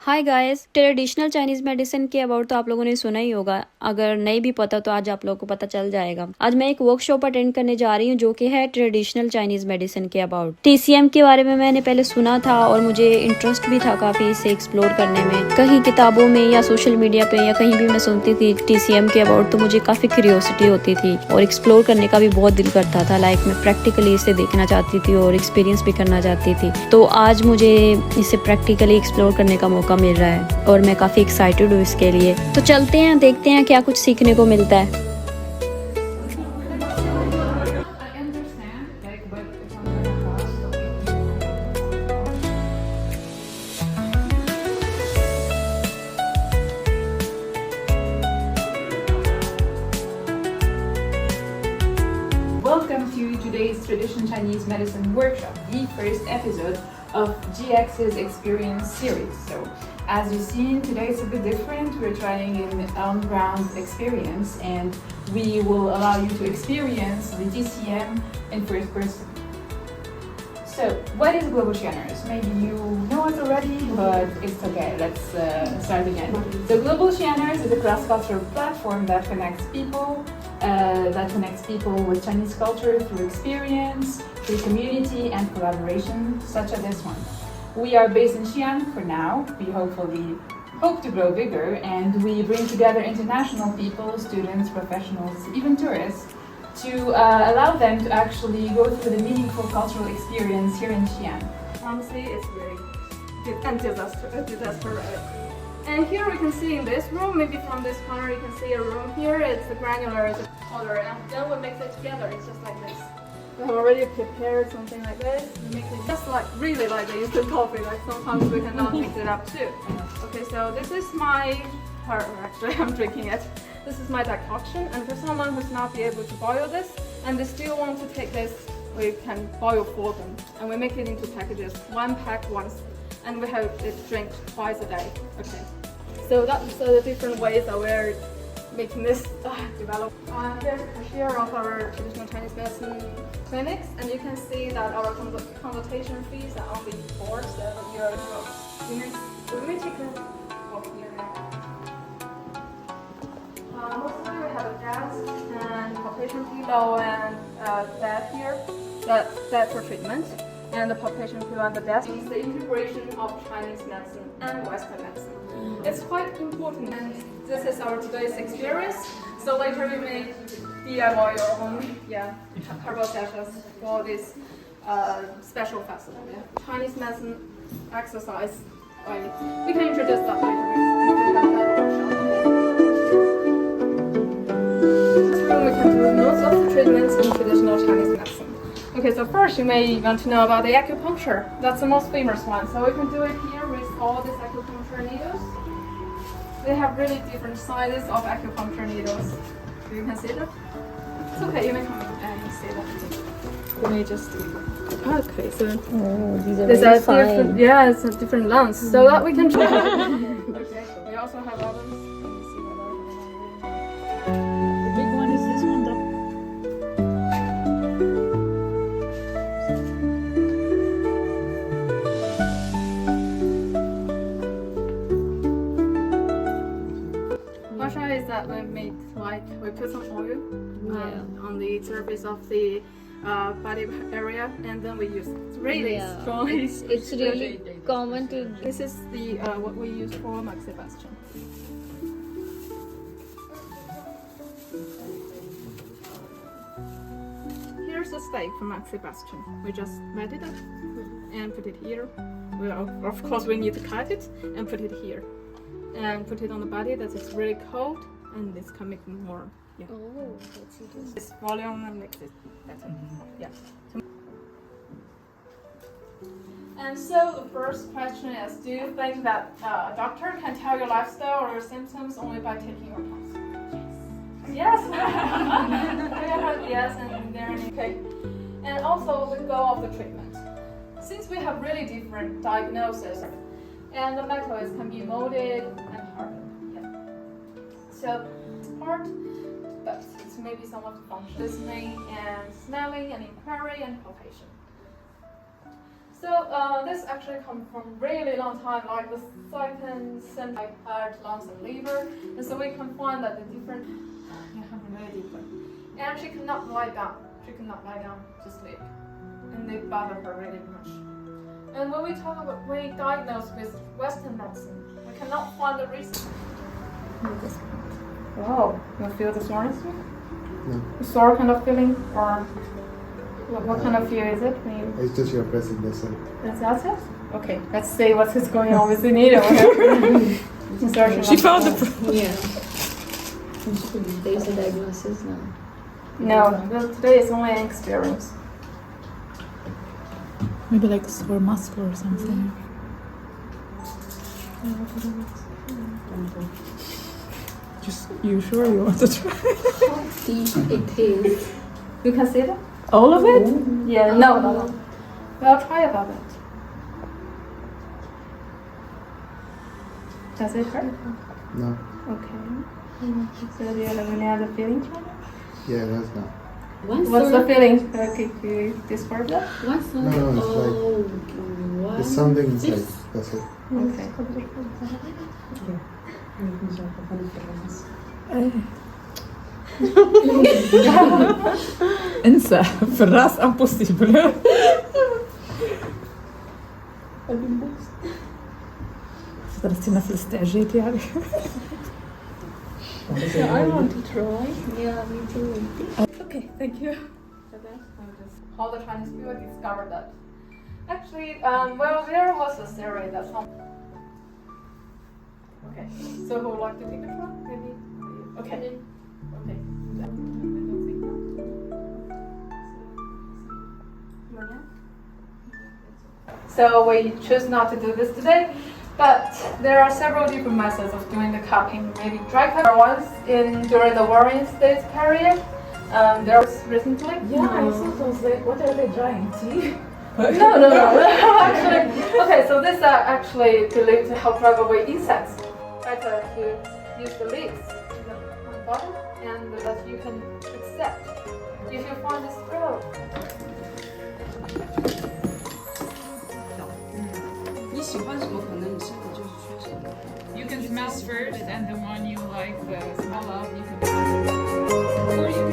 Hi guys, traditional Chinese medicine के about तो आप लोगों ने सुना ही होगा। अगर नहीं भी पता तो आज आप लोगों को पता चल जाएगा। आज मैं एक वर्कशॉप अटेंड करने जा रही हूँ जो कि है ट्रेडिशनल चाइनीज मेडिसिन के अबाउट। टीसीएम के बारे में मैंने पहले सुना था और मुझे इंटरेस्ट भी था काफी इसे एक्सप्लोर करने में। कहीं किताबों में या सोशल मीडिया पे या कहीं भी मैं सुनती थी टीसीएम के अबाउट, तो मुझे काफी क्यूरियोसिटी होती थी और एक्सप्लोर करने का भी बहुत दिल करता था। लाइक मैं प्रैक्टिकली इसे देखना चाहती थी और एक्सपीरियंस भी करना चाहती थी। तो आज मुझे इसे प्रैक्टिकली एक्सप्लोर करने का मौका मिल रहा है और मैं काफी एक्साइटेड हूँ इसके लिए। तो चलते हैं, देखते हैं क्या कुछ सीखने को मिलता है। Welcome to today's Traditional Chinese Medicine Workshop, the first episode of GX's Experience series. So, as you've seen, today it's a bit different. We're trying an on-ground experience and we will allow you to experience the TCM in first person. So, what is Global Shanners? Maybe you know it already, but it's okay. Let's start again. So, Global Shanners is a cross-cultural platform that connects people with Chinese culture through experience, through community and collaboration, such as this one. We are based in Xi'an for now. We hope to grow bigger, and we bring together international people, students, professionals, even tourists, to allow them to actually go through the meaningful cultural experience here in Xi'an. Honestly, it's very disaster. And here we can see in this room, maybe from this corner you can see a room here, it's the granular, it's a powder, and then we mix it together, it's just like this. We have already prepared something like this, we mix it just like, really like the instant coffee, like sometimes we cannot mix it up too. Okay, so this is actually I'm drinking it. This is my decoction, and for someone who's not be able to boil this, and they still want to take this, we can boil for them. And we make it into packages, one pack once, and we have it drink twice a day. Okay, so that's the different ways that we're making this develop. Here's a cashier of our traditional Chinese medicine clinics, and you can see that our consultation fees are only 4 euros. So we take a walk here now. Mostly we have a desk and palpation pillow and bed here, that for treatment. And the palpation pillow on the desk is the integration of Chinese medicine and Western medicine. It's quite important, and this is our today's experience. So later we may DIY your own herbal sachets for this special festival. Yeah. Chinese medicine exercise. We can introduce that later. We can do most of the treatments in traditional Chinese medicine. Okay, so first you may want to know about the acupuncture. That's the most famous one. So we can do it here with all these acupuncture needles. They have really different sizes of acupuncture needles. You can see them? It's okay, you may come and see them. You may just okay, so these are these very are fine. different, yeah, it's a different lengths, so that we can try. Okay, we also have ovens. Let me see what The big one is this one though. is that we put some oil on the surface of the body area, and then we use really strong. It's really common to. This is the what we use for maxibustion. Here's a steak for maxibustion. We just wet it up and put it here. Well, of course we need to cut it and put it here. And put it on the body that is really cold, and this can make more. Yeah. Oh, that's interesting. This volume and makes it better. Yeah. And so the first question is: do you think that a doctor can tell your lifestyle or your symptoms only by taking your pulse? Yes. Yes, and they're okay. And also we go off the treatment. Since we have really different diagnoses. And the metals can be molded and hardened. Yeah. So this part, but it's maybe some of the functions, listening and smelling and inquiry and palpation. So this actually comes from really long time, like the second century, like heart, lungs, and liver. And so we can find that the different, really different. And she cannot lie down. She cannot lie down to sleep, and they bother her really much. And when we talk about, we diagnose with Western medicine, we cannot find the reason. Wow, you feel the soreness? No. Sore kind of feeling, or what kind of fear is it? When you... It's just you're pressing this one. That's it? Okay, let's see what is going on with the needle. Insertion. She found the Yeah. There's a diagnosis now. No, well, today is only an experience. maybe like sore muscle or something. Just you sure you want to try? How deep it is. You can see that? All of it? Yeah, no. Well, try about it. Does it hurt? No. Okay. So do you have any other feelings? Yeah, that's not. What's the feeling? Okay, can you describe that? What's No, no, it's like what? there's something inside. That's it. Okay. انسى في الراس impossible. فترتينا في الاستعجال يعني. I want to try. Yeah, me too. Okay, thank you. So that's how the Chinese people discovered that. Actually, well, there was a theory that some. Okay, so who would like to take a try? Maybe. Okay. Okay. So we choose not to do this today, but there are several different methods of doing the cupping. Maybe dry cup once during the worrying state period. There was recently. Yeah, I thought I was like, what are they drying? Tea? No. Actually, okay. So these are actually believed to help drive away insects. Better to use the leaves on the bottom, and that you can accept. If you find this throw. You can smell first, and the one you like the smell of, you can. Or you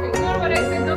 ignore what I said. No.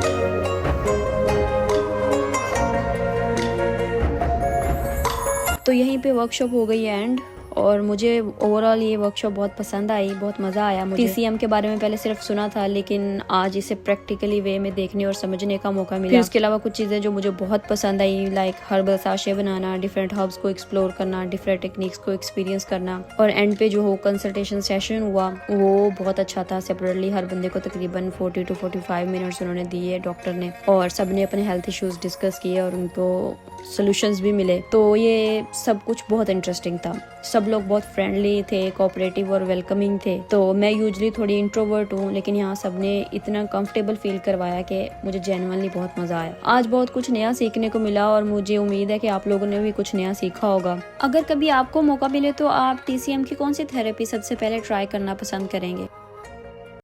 तो यहीं पे workshop हो गई and और मुझे overall ये workshop बहुत पसंद आई, बहुत मज़ा आया मुझे। TCM के बारे में पहले सिर्फ सुना था, लेकिन आज इसे प्रैक्टिकली वे में देखने और समझने का मौका मिला। फिर उसके अलावा कुछ चीज़ें जो मुझे बहुत पसंद आई, लाइक हर्बल साशे बनाना, डिफरेंट हर्ब्स को एक्सप्लोर करना, डिफरेंट टेक्निक्स को एक्सपीरियंस करना, और एंड पे जो हो कंसल्टेशन सेशन हुआ वो बहुत अच्छा था। सेपरेटली हर बंदे को तकरीबन 40 to 45 मिनट्स उन्होंने दिए डॉक्टर ने, और सब ने अपने हेल्थ इश्यूज डिस्कस किए और उनको सोल्यूशंस भी मिले। तो ये सब कुछ बहुत इंटरेस्टिंग था। सब लोग बहुत फ्रेंडली थे, कोऑपरेटिव और वेलकमिंग थे। तो मैं यूजुअली थोड़ी इंट्रोवर्ट हूँ, लेकिन यहाँ सबने इतना कंफर्टेबल फील करवाया कि मुझे जेन्युइनली बहुत मजा आया। आज बहुत कुछ नया सीखने को मिला और मुझे उम्मीद है कि आप लोगों ने भी कुछ नया सीखा होगा। अगर कभी आपको मौका मिले तो आप TCM की कौन सी थेरेपी सबसे पहले ट्राई करना पसंद करेंगे?